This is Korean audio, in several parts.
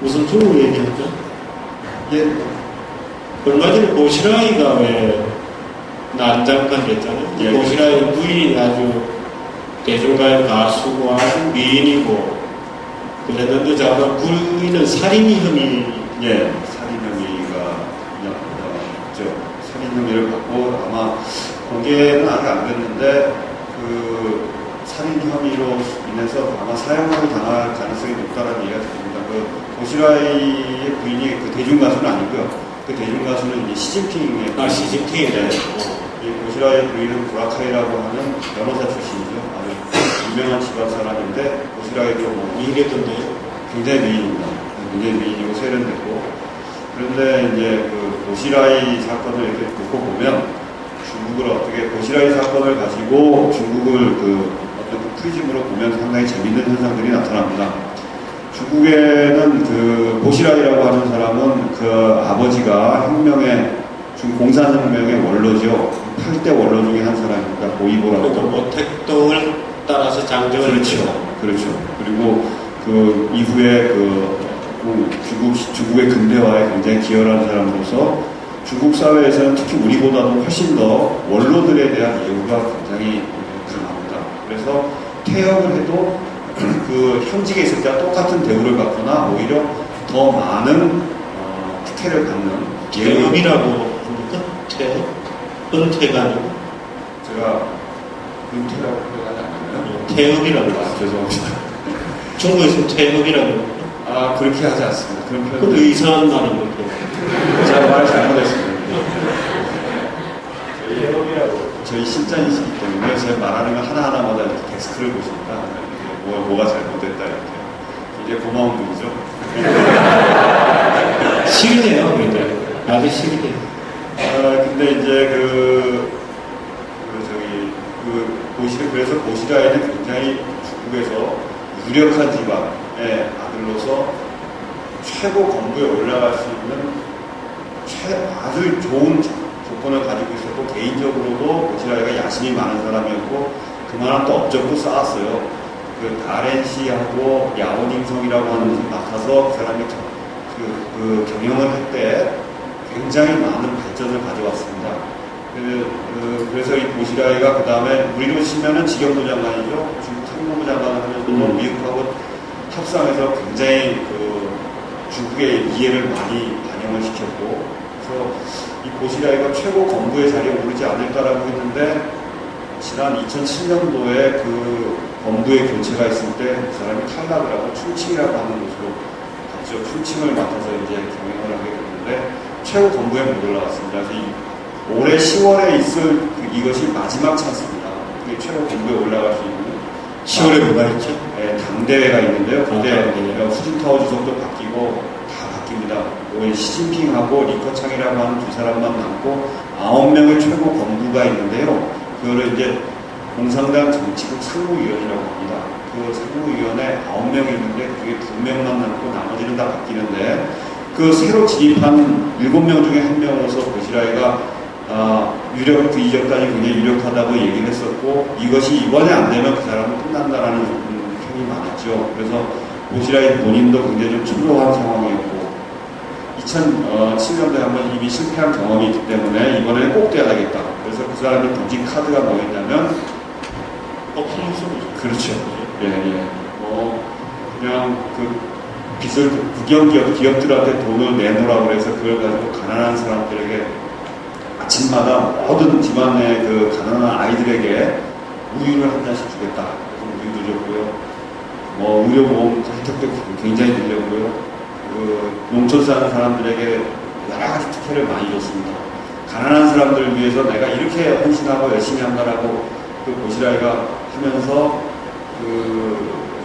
무슨 중국 얘기하죠? 예. 얼마 전에 고시라이가 왜 난장판 됐잖아요. 예. 고시라이 부인이 아주 대중가요 가수고 아주 미인이고 그랬는데 자가 부인은 살인 혐의. 예, 살인 혐의가 있죠. 살인 혐의를 받고 아마 공개는 아직 안 됐는데 그 살인 혐의로 인해서 아마 사형을 당할 가능성이 높다는 얘기가 들립니다. 그 고시라이의 부인이 그 대중 가수는 아니고요. 그 대중 가수는 이제 시진핑의 시진핑이네. 이 고시라이의 부인은 보라카이라고 하는 변호사 출신이죠. 아주 유명한 집안 사람인데 고시라이도 뭐 이랬던데요. 굉장히 미인입니다. 굉장히 미인이고 세련되고. 그런데 이제 그 고시라이 사건을 이렇게 놓고 보면 중국을 어떻게 고시라이 사건을 가지고 중국을 그 어떤 그 프리즘으로 보면 상당히 재밌는 현상들이 나타납니다. 중국에는 그 고시라이라고 하는 사람은 그 아버지가 공산혁명의 원로죠. 8대 원로 중에 한 사람입니다. 보이보라고. 그러니까 모택동을 따라서 장정을 그렇죠. 그리고 그 이후에 중국의 근대화에 굉장히 기여한 사람으로서 중국 사회에서는 특히 우리보다도 훨씬 더 원로들에 대한 예우가 굉장히 강합니다. 그래서 퇴역을 해도 그 현직에 있을 때와 똑같은 대우를 받거나 오히려 더 많은 특혜를 받는 퇴업이라고 합니까? 퇴업? 은퇴가 아니고? 제가 은퇴라고 표현하지 않나요? 퇴업이라고. 죄송합니다. 중국에서는 퇴업이라고. 그렇게 하지 않습니다. 그런 표현. 그것도 이상한 말인 거죠. 제가 말을 잘못했습니다. 저희 신짠이시기 때문에 제가 말하는 거 하나하나마다 이렇게 데스크를 보시니까 뭐가 잘못됐다 이렇게 이제 고마운 분이죠. 실이네요, 근데. 아주 실이네요. 근데 이제 그래서 고시라이는 굉장히 중국에서 유력한 집안의 아들로서 최고 건부에 올라갈 수 있는 아주 좋은 조건을 가지고 있었고 개인적으로도 고시라이가 야심이 많은 사람이었고 그만한 또 업적도 쌓았어요. 그 다렌시하고 야오닝성이라고 하는 곳을 맡아서 그 사람이 경영을 할 때 굉장히 많은 발전을 가져왔습니다. 그래서 이 고시라이가 그 다음에 우리로 치면은 직영부 장관이죠. 중국 상무부 장관을 하면서도 미국하고 협상해서 굉장히 중국의 이해를 많이 반영을 시켰고 그래서 이 고시라이가 최고 건부의 자리에 오르지 않을까라고 했는데 지난 2007년도에 그 건부의 교체가 있을 때 그 사람이 탈락을 하고 춘칭이라고 하는 곳으로 갔죠. 춘칭을 맡아서 이제 경영을 하게 됐는데 최고 건부에 못 올라갔습니다. 그래서 올해 10월에 있을 이것이 마지막 찬스입니다. 그게 최고 건부에 올라갈 수 있는 10월에 뭐가 있죠? 네, 당대회가 있는데요. 그때 후진타오 주석도 바뀌고 다 바뀝니다. 올해 시진핑하고 리커창이라고 하는 두 사람만 남고 9명의 최고 건부가 있는데요. 그거를 이제 공산당 정치국 상무위원이라고 합니다. 그 상무위원에 9명이 있는데 그중에 2명만 남고 나머지는 다 바뀌는데 그 새로 진입한 7명 중에 1명으로서 고시라이가 그 이전까지 굉장히 유력하다고 얘기를 했었고 이것이 이번에 안 되면 그 사람은 끝난다라는 평이 많았죠. 그래서 고시라이 본인도 굉장히 좀 초조한 상황이었고 2007년도에 한번 이미 실패한 경험이 있기 때문에 이번에는 꼭 돼야 되겠다. 그래서 그 사람이 던진 카드가 뭐였냐면 그렇죠. 그냥 빚을 기업들한테 돈을 내놓으라고 해서 그걸 가지고 가난한 사람들에게 아침마다 모든 집안의 그 가난한 아이들에게 우유를 한 잔씩 주겠다. 그래서 우유도 줬고요. 의료보험 혜택도 굉장히 늘렸고요. 농촌 사는 사람들에게 여러 가지 특혜를 많이 줬습니다. 가난한 사람들을 위해서 내가 이렇게 헌신하고 열심히 한다라고 그 고시라이가 하면서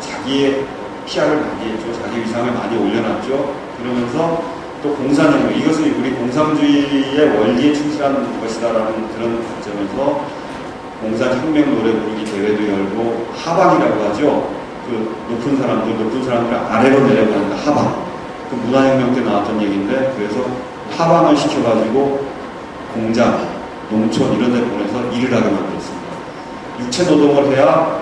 자기의 PR을 많이 했죠. 자기 위상을 많이 올려놨죠. 그러면서 또 공산혁명, 이것은 우리 공산주의의 원리에 충실한 것이다라는 그런 관점에서 공산혁명 노래 부르기 대회도 열고 하방이라고 하죠. 높은 사람들 아래로 내려가는 하방. 그 문화혁명 때 나왔던 얘기인데 그래서 하방을 시켜가지고 공장, 농촌 이런 데 보내서 일을 하게 만들었습니다. 육체 노동을 해야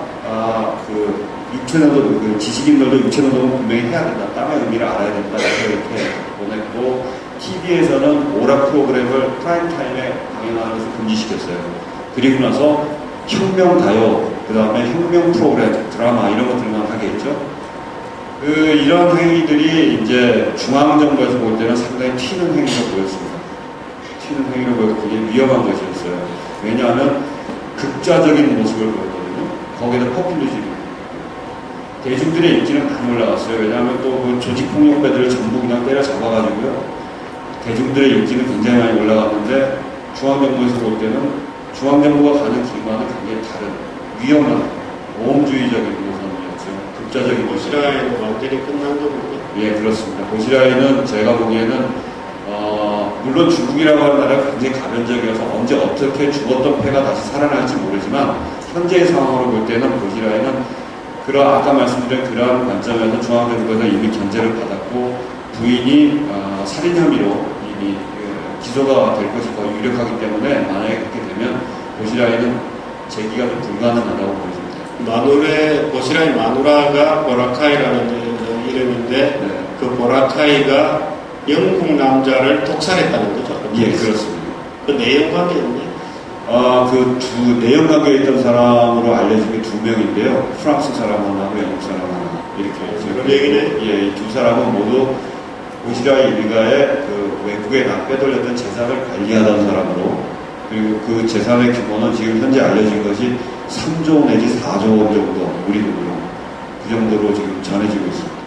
육체노동, 그 지식인들도 육체노동은 분명히 해야 된다. 땀의 의미를 알아야 된다. 이렇게 보냈고, TV에서는 오락 프로그램을 프라임타임에 방영하는 것을 금지시켰어요. 그리고 나서 혁명가요, 그 다음에 혁명 프로그램, 드라마 이런 것들만 하게 했죠. 이런 행위들이 이제 중앙정부에서 볼 때는 상당히 튀는 행위로 보였습니다. 튀는 행위로 보였고 그게 위험한 것이었어요. 왜냐하면 극좌적인 모습을 보였거든요. 거기다 포퓰리즘. 대중들의 인기는 많이 올라갔어요. 왜냐하면 또 그 조직폭력배들을 전부 그냥 때려잡아가지고요. 대중들의 인기는 굉장히 많이 올라갔는데 중앙정부에서 볼 때는 중앙정부가 가는 길과는 굉장히 다른 위험한 모험주의적인 노선이었죠. 극좌적인 보시라에는 완전히 끝난 거군요. 예, 그렇습니다. 보시라이는 제가 보기에는 물론 중국이라고 하는 나라가 굉장히 가변적이어서 언제 어떻게 죽었던 패가 다시 살아날지 모르지만 현재의 상황으로 볼 때는 보시라이는 아까 말씀드린 그러한 관점에서 중앙정부에서 이미 견제를 받았고 부인이 살인 혐의로 이미 기소가 될 것이 거의 유력하기 때문에 만약에 그렇게 되면 보시라이는 재기가 좀 불가능하다고 보여집니다. 보시라이 마누라가 보라카이라는 이름인데 네. 그 보라카이가 영국 남자를 독살했다는 거죠. 예, 그렇습니다. 그 내용 관계는요? 내용 관계에 있던 사람으로 알려진 게 2명인데요. 프랑스 사람 하나하고 영국 사람 하나. 이렇게. 그런 얘기네? 예, 이 2사람은 모두 보시라이 일가의 외국에 빼돌렸던 재산을 관리하던 사람으로, 그리고 그 재산의 규모는 지금 현재 알려진 것이 3조 내지 4조 원 정도, 우리 돈으로. 그 정도로 지금 전해지고 있습니다.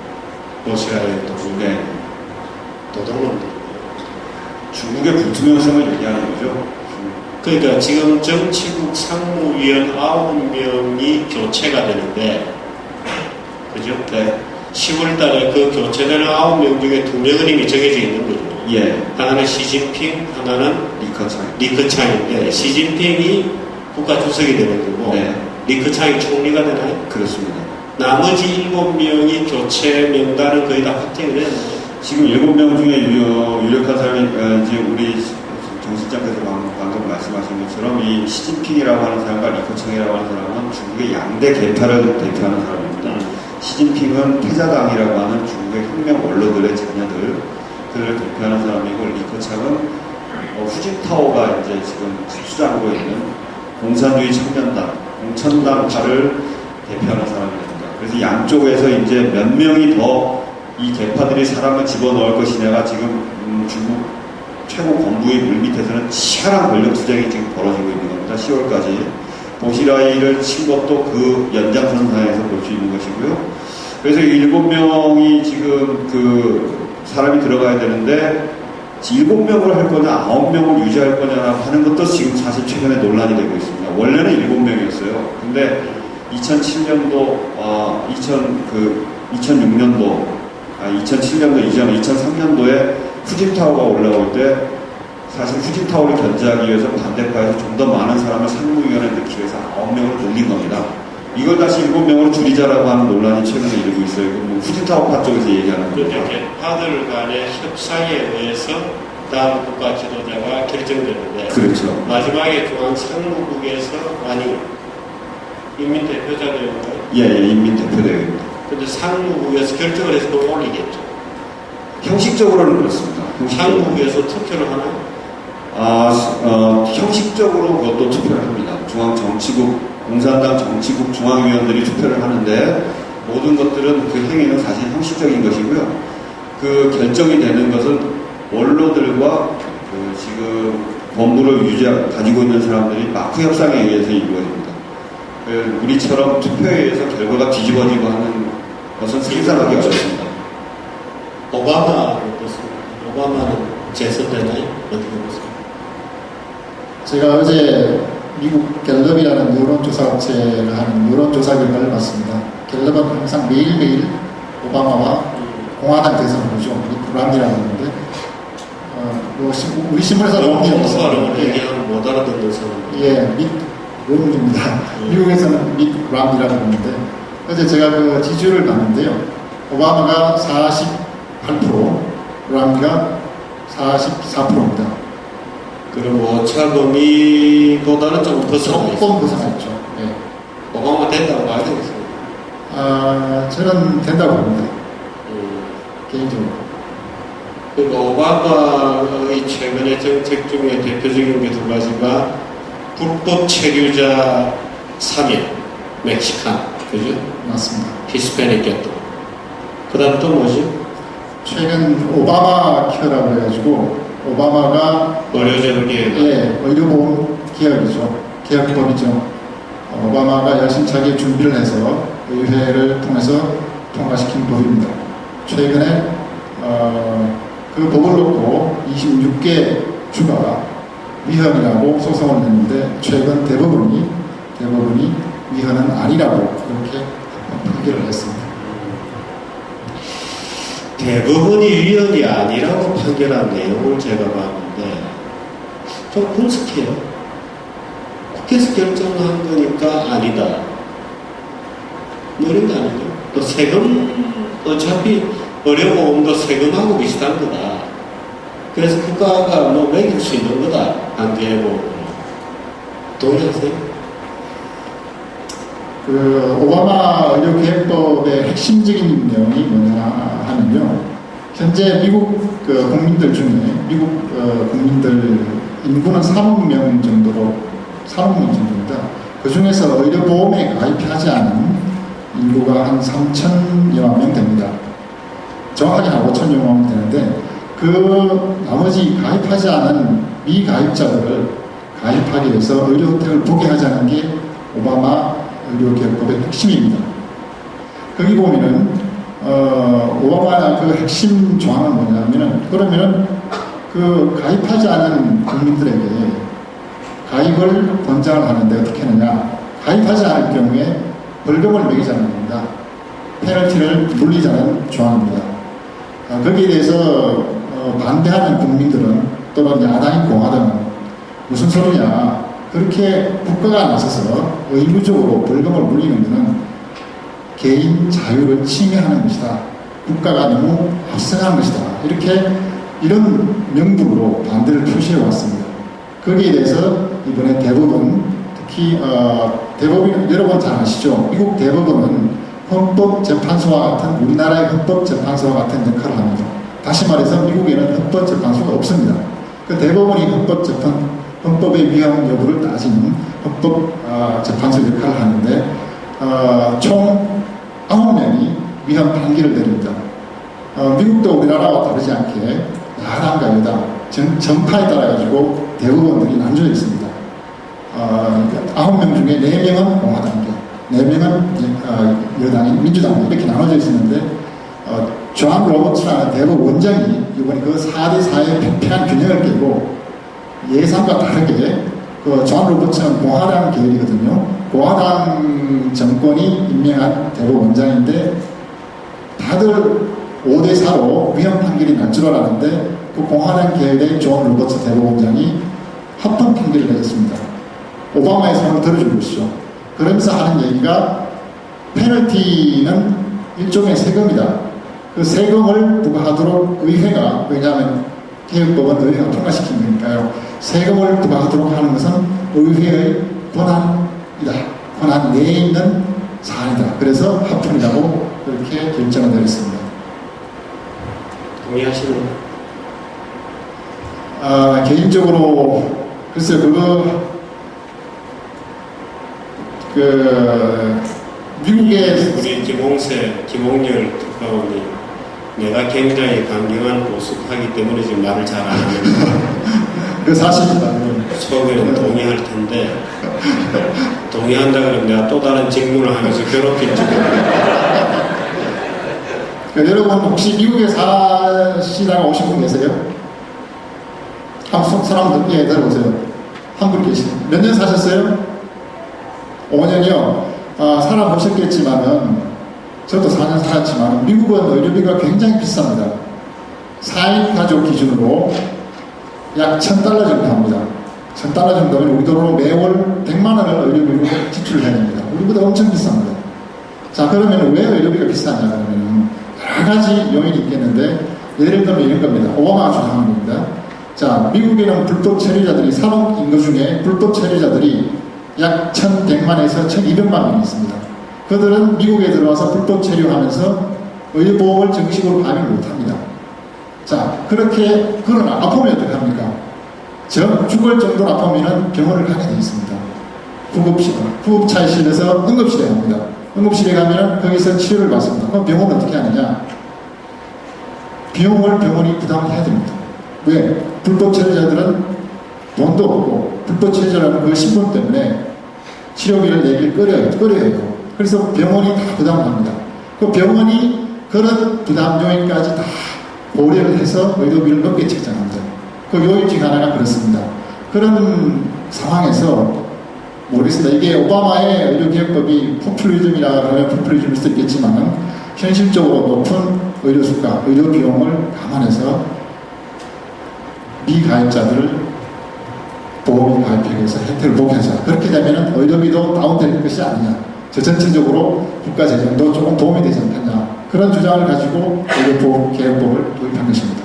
보시라이의 네. 도둑놈들. 중국의 불투명성을 얘기하는 거죠. 그러니까 지금 정치국 상무위원 9명이 교체가 되는데, 그죠? 네. 10월 달에 그 교체되는 9명 중에 2명은 이미 정해져 있는 거죠. 예. 하나는 시진핑, 하나는 리커창인데, 시진핑이 국가주석이 되는 거고, 네. 리커창이 총리가 되나요? 그렇습니다. 나머지 7명이 교체 명단은 거의 다 확정이 됐나요? 지금 7명 중에 유력한 사람이 이제 우리 정 실장께서 방금 말씀하신 것처럼 이 시진핑이라고 하는 사람과 리커창이라고 하는 사람은 중국의 양대 계파를 대표하는 사람입니다. 시진핑은 태자당이라고 하는 중국의 혁명 원로들의 자녀들, 그들을 대표하는 사람이고, 리커창은 후진타오가 이제 지금 수장하고 있는 공산주의 청년당, 공천당파를 대표하는 사람입니다. 그래서 양쪽에서 이제 몇 명이 더 이 계파들이 사람을 집어넣을 것이냐가 지금 중국 최고 건부의 물밑에서는 치열한 권력 투쟁이 지금 벌어지고 있는 겁니다. 10월까지. 보시라이를 친 것도 그 연장선상에서 볼 수 있는 것이고요. 그래서 7명이 지금 사람이 들어가야 되는데 7명을 할 거냐 9명을 유지할 거냐 하는 것도 지금 사실 최근에 논란이 되고 있습니다. 원래는 7명이었어요. 근데 2007년도, 2006년도, 2007년도 이전에 2003년도에 후진타오가 올라올 때 사실 후진타오를 견제하기 위해서 반대파에서 좀 더 많은 사람을 상무위원회에 넣기 위해서 9명으로 늘린 겁니다. 이걸 다시 7명으로 줄이자라고 하는 논란이 최근에 일고 있어요. 후진타오파 쪽에서 얘기하는 거죠. 그런데 계파들 간의 협상에 의해서 다음 국가 지도자가 결정되는데, 그렇죠. 마지막에 중앙상무국에서 인민대표자들인가요? 예, 인민대표대회입니다. 근데 상무국에서 결정을 해서 그걸 올리겠죠. 형식적으로는 그렇습니다. 상무국에서 투표를 하나요? 형식적으로 그것도 투표를 합니다. 중앙정치국, 공산당 정치국 중앙위원들이 투표를 하는데, 모든 것들은 그 행위는 사실 형식적인 것이고요. 그 결정이 되는 것은 원로들과 지금 본부를 가지고 있는 사람들이 마크 협상에 의해서 이루어집니다. 우리처럼 투표에 의해서 결과가 뒤집어지고 하는 것은 생산하기 어렵습니다. 오바마 어떻습니까? 오바마는 재선되나요? 어떻게 보세요? 제가 어제 미국 갤럽이라는 여론조사 업체가 하는 여론조사 결과를 봤습니다. 갤럽은 항상 매일매일 오바마와 공화당 대선을 보죠. 브람이라고 하는데, 우리 신문에서 나온 게 없어요. 얘기하면 못 알아듣는 사람. 예, 밋 롬입니다. 미국에서는 밋 람이라고 하는데, 어제 제가 그 지지율을 봤는데요. 오바마가 48%, 람가 44%입니다. 그럼 오차범위보다는 조금 벗어나 있어요. 조금 벗어났죠. 예. 오바마 된다고 봐야 되겠습니다. 저는 된다고 봅니다. 개인적으로. 그리고 오바마의 최근의 정책 중에 대표적인 게 두 가지가 불법 체류자 3일, 멕시칸, 그죠? 맞습니다. 히스패닉 계통. 그 다음 또 뭐지? 최근 오바마 케어라고 해가지고 오바마가 의료제로 기획. 예, 의료보험 개혁이죠. 개혁법이죠. 오바마가 열심차게 준비를 해서 의회를 통해서 통과시킨 법입니다. 최근에 그 법을 놓고 26개 주가 위헌이라고 소송을 냈는데 최근 대법원이 위헌은 아니라고 그렇게 판결을 했습니다. 대부분이 위헌이 아니라고 판결한 내용을 제가 봤는데 좀 분석해요. 국회에서 결정한 거니까 아니다. 뭐 이런 거 아니죠. 또 세금, 어차피 의료보험도 세금하고 비슷한 거다. 그래서 국가가 뭐 매길 수 있는 거다. 강제보험으로. 동의하세요? 그 오바마 의료개혁법의 핵심적인 내용이 뭐냐 하면요. 현재 미국 국민들 중에 국민들 인구는 3억 명 정도입니다. 그 중에서 의료보험에 가입하지 않은 인구가 한 3천여만 명 됩니다. 정확하게 한 5천여만 명 되는데 그 나머지 가입하지 않은 미가입자들을 가입하기 위해서 의료 혜택을 보게 하자는 게 오바마 의료개혁법의 핵심입니다. 거기 보면은 오바마 그 핵심 조항은 뭐냐면은 그러면은 그 가입하지 않은 국민들에게 가입을 권장을 하는데 어떻게 하느냐? 가입하지 않을 경우에 벌금을 매기자는 겁니다. 페널티를 물리자는 조항입니다. 거기에 대해서 반대하는 국민들은 또는 야당인 공화당은 무슨 소리냐? 그렇게 국가가 나서서 의무적으로 벌금을 물리는 것은 개인 자유를 침해하는 것이다. 국가가 너무 앞서가는 것이다. 이런 명분으로 반대를 표시해 왔습니다. 거기에 대해서 이번에 대법원, 특히 대법원 여러분 잘 아시죠? 미국 대법원은 헌법재판소와 같은 우리나라의 헌법재판소와 같은 역할을 합니다. 다시 말해서 미국에는 헌법재판소가 없습니다. 그 대법원이 헌법의 위헌 여부를 따지는 헌법재판소 역할을 하는데 총 9명이 위헌 판결을 내립니다. 미국도 우리나라와 다르지 않게 야당과 여당, 정파에 따라가지고 대법원들이 나눠져 있습니다. 9명 중에 4명은 공화당계, 4명은 여당인 민주당 이렇게 나눠져 있었는데 존 로버츠라는 대법원장이 이번에 그 4대4의 팽팽한 균형을 깨고 예상과 다르게 존 로버츠는 공화당 계열이거든요. 공화당 정권이 임명한 대법원장인데 다들 5대4로 위헌 판결이 날 줄 알았는데 그 공화당 계열의 존 로버츠 대법원장이 합헌 판결을 내렸습니다. 오바마의 손을 들어준 것이죠. 그러면서 하는 얘기가 페널티는 일종의 세금이다. 그 세금을 부과하도록 의회가, 왜냐하면 개혁법은 의회가 통과시킨 거니까요. 세금을 부과하도록 하는 것은 의회의 권한이다. 권한 내에 있는 사안이다. 그래서 합헌이라고 그렇게 결정을 내렸습니다. 동의하시나요? 개인적으로 글쎄요, 미국의 우리 김홍열 특파원이 내가 굉장히 강경한 보수파이기 때문에 지금 말을 잘 안 하는 그 사실입니다. 속에는 동의할 텐데 동의한다 그러면 내가 또 다른 질문을 하면서 괴롭힐지 여러분 혹시 미국에 사시다가 오신 분 계세요? 한번 사람들 예 들어보세요. 한 분 계시죠? 몇 년 사셨어요? 5년이요. 살아보셨겠지만은 저도 4년 살았지만 미국은 의료비가 굉장히 비쌉니다. 4인 가족 기준으로 약 $1,000 정도 합니다. $1,000 정도면 우리 돈으로 매월 100만 원을 의료비로 지출을 해야 됩니다. 우리보다 엄청 비쌉니다. 자, 그러면 왜 의료비가 비싸냐 그러면 여러 가지 요인이 있겠는데 예를 들면 이런 겁니다. 오바마가 주장하는 겁니다. 자, 미국에는 불법 체류자들이 3억 인구 중에 불법 체류자들이 약 1,100만에서 1,200만 명이 있습니다. 그들은 미국에 들어와서 불법 체류하면서 의료보험을 정식으로 가입을 못합니다. 자, 그렇게 그러나 아프면 어떻게 합니까? 죽을 정도로 아프면 병원을 가게 되어 있습니다. 구급차에 실려서 응급실에 갑니다. 응급실에 가면 거기서 치료를 받습니다. 그럼 병원은 어떻게 하느냐? 비용을 병원이 부담을 해야 됩니다. 왜? 불법 체류자들은 돈도 없고 불법 체류자라는 그 신분 때문에 치료비를 내길 꺼려해요. 그래서 병원이 다 부담을 합니다. 그 병원이 그런 부담 요인까지 다 고려를 해서 의료비를 높게 책정합니다. 그 요인 중 하나가 그렇습니다. 그런 상황에서 모르겠습니다. 이게 오바마의 의료개혁법이 포퓰리즘이라 그러면 포퓰리즘일 수도 있겠지만 현실적으로 높은 의료수가, 의료 비용을 감안해서 미가입자들을 보험에 가입하기 위해서 혜택을 보게 하자. 그렇게 되면 의료비도 다운될 것이 아니냐. 저 전체적으로 국가 재정도 조금 도움이 되지 않겠냐. 그런 주장을 가지고 의료보험개혁법을 도입한 것입니다.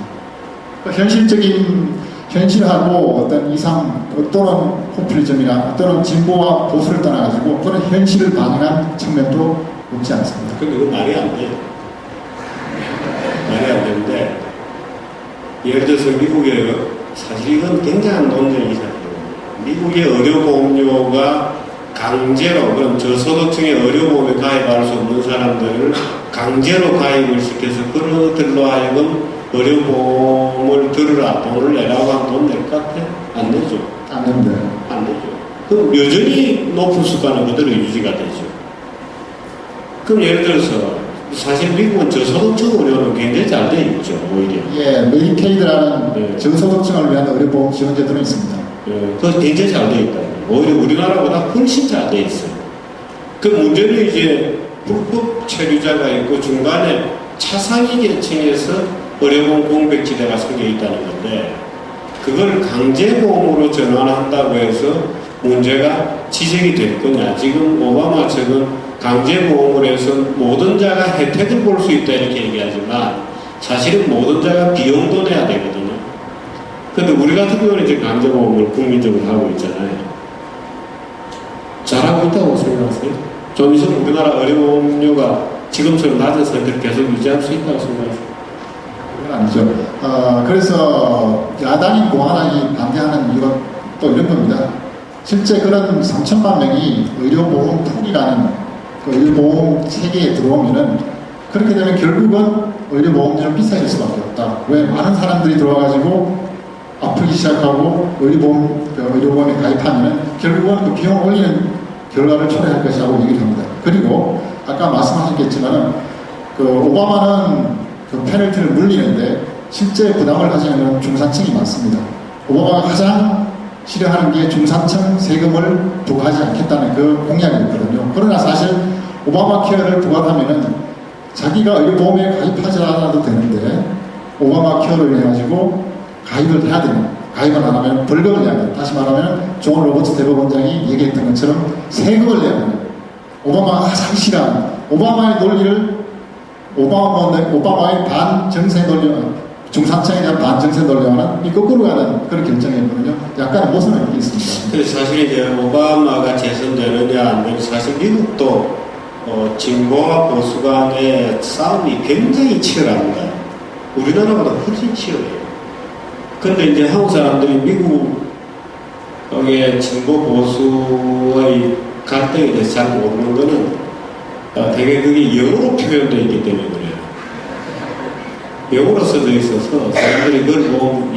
현실하고 어떤 이상, 또는 포퓰리즘이나 또는 진보와 보수를 떠나가지고 그런 현실을 반영한 측면도 없지 않습니다. 근데 그건 말이 안 돼요. 말이 안 되는데, 예를 들어서 미국에 사실 이건 굉장한 논쟁이 있어요. 미국의 의료보험료가 강제로, 그럼 저소득층의 의료보험에 가입할 수 없는 사람들을 강제로 가입을 시켜서 그들로 하여금 의료보험을 들으라, 돈을 내라고 하면 돈 낼 것 같아? 안 내죠. 안 됩니다. 안 되죠. 그럼 여전히 높은 수가는 그대로 유지가 되죠. 그럼 예를 들어서 사실 미국은 저소득층 의료는 굉장히 잘 돼 있죠, 오히려. 예, 메디케이드라는 네. 저소득층을 위한 의료보험 지원제도는 있습니다. 그거 굉장히 잘 돼 있다. 오히려 우리나라보다 훨씬 잘 돼 있어요. 그 문제는 이제 불법 체류자가 있고 중간에 차상위 계층에서 의료보험 공백지대가 생겨 있다는 건데, 그걸 강제보험으로 전환한다고 해서 문제가 지적이 될 거냐. 지금 오바마 측은 강제보험으로 해서 모든 자가 혜택을 볼 수 있다 이렇게 얘기하지만 사실은 모든 자가 비용도 내야 되거든요. 근데 우리 같은 경우는 이제 강제보험을 국민적으로 하고 있잖아요. 잘하고 있다고 생각하세요? 좀 있으면 우리나라 의료보험료가 지금처럼 낮은 상태를 계속 유지할 수 있다고 생각하세요? 그건 아니죠. 그래서 야당인 공화당이 반대하는 이유가 또 이런 겁니다. 실제 그런 3천만 명이 의료보험 풀이라는 그 의료보험 체계에 들어오면은 그렇게 되면 결국은 의료보험료는 비싸질 수밖에 없다. 왜? 많은 사람들이 들어와가지고 아프기 시작하고 의료보험에 가입하면은 결국은 그 비용을 올리는 결과를 초래할 것이라고 얘기를 합니다. 그리고 아까 말씀하셨겠지만은 그 오바마는 그 페널티를 물리는데 실제 부담을 가지는 중산층이 많습니다. 오바마가 가장 싫어하는 게 중산층 세금을 부과하지 않겠다는 그 공약이었거든요. 그러나 사실 오바마 케어를 부과하면은 자기가 의료보험에 가입하지 않아도 되는데 오바마 케어를 해가지고 가입을 해야 되는, 가입을 안 하면 벌금을 내야 돼요. 다시 말하면 존 로버츠 대법원장이 얘기했던 것처럼 세금을 내야 돼요. 오바마가 가장 싫어하는 오바마의 논리를 오바마의 반정세 논리, 중산층에 대한 반정세 논리와는 이 거꾸로 가는 그런 결정이었거든요. 약간의 모순은 있게 있습니다. 그래서 사실 이제 오바마가 재선되느냐 안 되느냐, 사실 미국도 진보와 보수 간의 싸움이 굉장히 치열합니다. 우리나라보다 훨씬 치열해요. 근데 이제 한국 사람들이 미국의 진보 보수의 갈등에 대해서 잘 모르는 거는 되게 그게 영어로 표현되어 있기 때문에 그래요. 영어로 써져 있어서 사람들이 그걸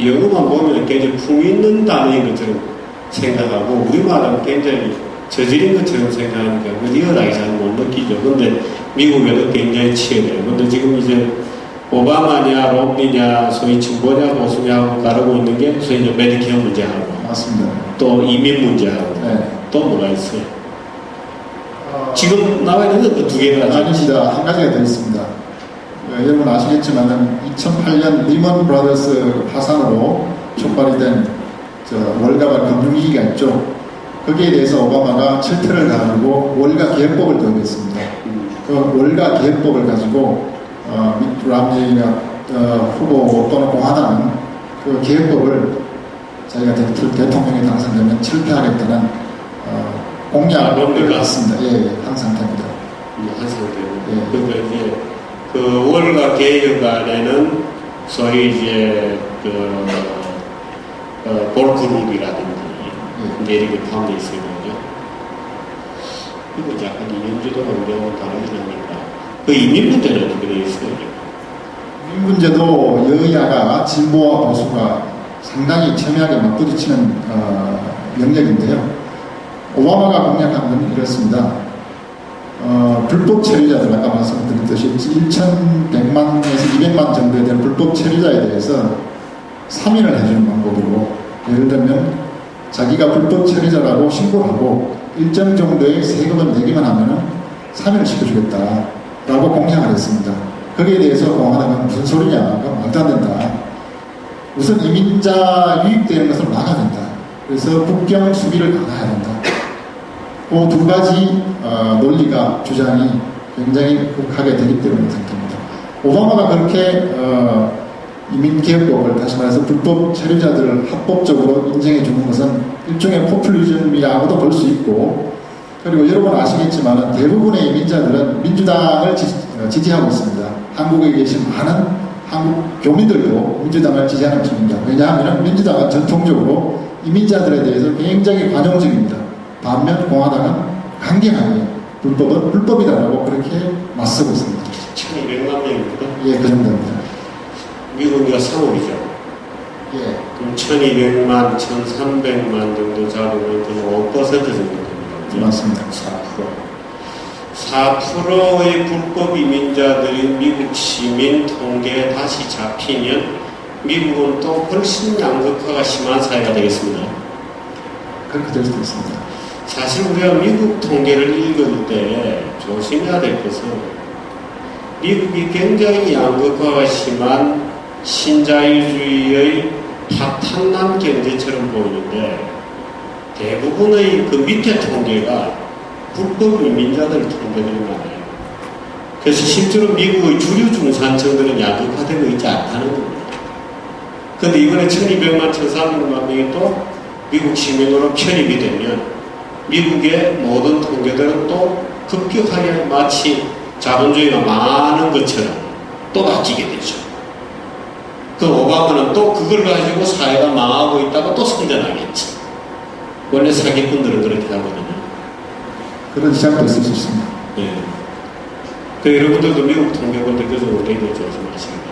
영어만 보면 굉장히 품 있는 단어인 것처럼 생각하고 우리말은 굉장히 저질인 것처럼 생각하니까 그 리얼하게 잘 못 느끼죠. 근데 미국에도 굉장히 치열해요. 근데 지금 이제 오바마냐, 롬니냐, 소위 진보냐, 보수냐 하고 가르고 있는 게 소위 이제 메디케어 문제하고 맞습니다. 또 이민 문제하고 네. 또 뭐가 있어요? 지금 나와 있는 건 그 두 개가 아닙니다. 한 가지가 더 있습니다. 여러분 아시겠지만은 2008년 리먼 브라더스 파산으로 촉발이 된 월가발 금융위기가 있죠. 거기에 대해서 오바마가 철퇴를 가지고 월가 개혁법을 도입했습니다. 그 월가 개혁법을 가지고 미트 람니가 후보 또는 공화당은 그 개혁법을 자기가 대통령에 당선되면 철폐하겠다는 공약을 갖습니다. 예, 한 상태입니다. 그 월가 개혁안에는 소위 이제 볼그룹이라든지 이제 이렇게 포함되어 있어요. 그리고 약간 이민주도 문제하고 다르진 않을까. 그 이민 문제는 어떻게 되어 있어요? 이 문제도 여야가 진보와 보수가 상당히 첨예하게 맞부딪히는 영역인데요. 오바마가 공약한 건 이렇습니다. 불법 체류자들, 아까 말씀드렸듯이 1,100만에서 200만 정도에 되는 불법 체류자에 대해서 3인을 해주는 방법으로, 예를 들면 자기가 불법 체류자라고 신고를 하고 일정 정도의 세금을 내기만 하면은 3인을 시켜주겠다라고 공약을 했습니다. 거기에 대해서 공화당은 무슨 소리냐, 그건 말도 안 된다. 우선 이민자 유입되는 것을 막아야 된다. 그래서 국경 수비를 강화해야 된다. 그 두 가지 논리가, 주장이 굉장히 극하게 되기 때문에 상태입니다. 오바마가 그렇게 이민개혁법을, 다시 말해서 불법 체류자들을 합법적으로 인정해 주는 것은 일종의 포퓰리즘이라고도 볼 수 있고, 그리고 여러분 아시겠지만 대부분의 이민자들은 민주당을 지지하고 있습니다. 한국에 계신 많은 한국 교민들도 민주당을 지지하는 중입니다. 왜냐하면 민주당은 전통적으로 이민자들에 대해서 굉장히 관용적입니다. 반면 공화당은 강경하게 불법은 불법이다라고 그렇게 맞서고 있습니다. 1200만 명입니다. 예, 그 정도입니다. 미국이 3월이죠. 예. 그럼 1200만, 1300만 정도 잡으면 그냥 5% 정도 됩니다. 맞습니다. 4%의 불법 이민자들이 미국 시민 통계에 다시 잡히면 미국은 또 훨씬 양극화가 심한 사회가 되겠습니다. 그렇게 될 수도 있습니다. 사실 우리가 미국 통계를 읽을 때 조심해야 될 것은 미국이 굉장히 양극화가 심한 신자유주의의 파탄난 경제처럼 보이는데 대부분의 그 밑에 통계가 불법 이민자들 통계들이 많아요. 그래서 실제로 미국의 주류 중산층들은 양극화되고 있지 않다는 겁니다. 그런데 이번에 1200만, 1300만 명이 또 미국 시민으로 편입이 되면 미국의 모든 통계들은 또 급격하게 마치 자본주의가 많은 것처럼 또 바뀌게 되죠. 그 오바마는 또 그걸 가지고 사회가 망하고 있다고 또 선전하겠지. 원래 사기꾼들은 그렇게 하거든요. 그런 시장도 있을 수 있습니다. 예. 그 여러분들도 미국 통계 볼 때 그래서 우리도 조심하시기 바랍니다.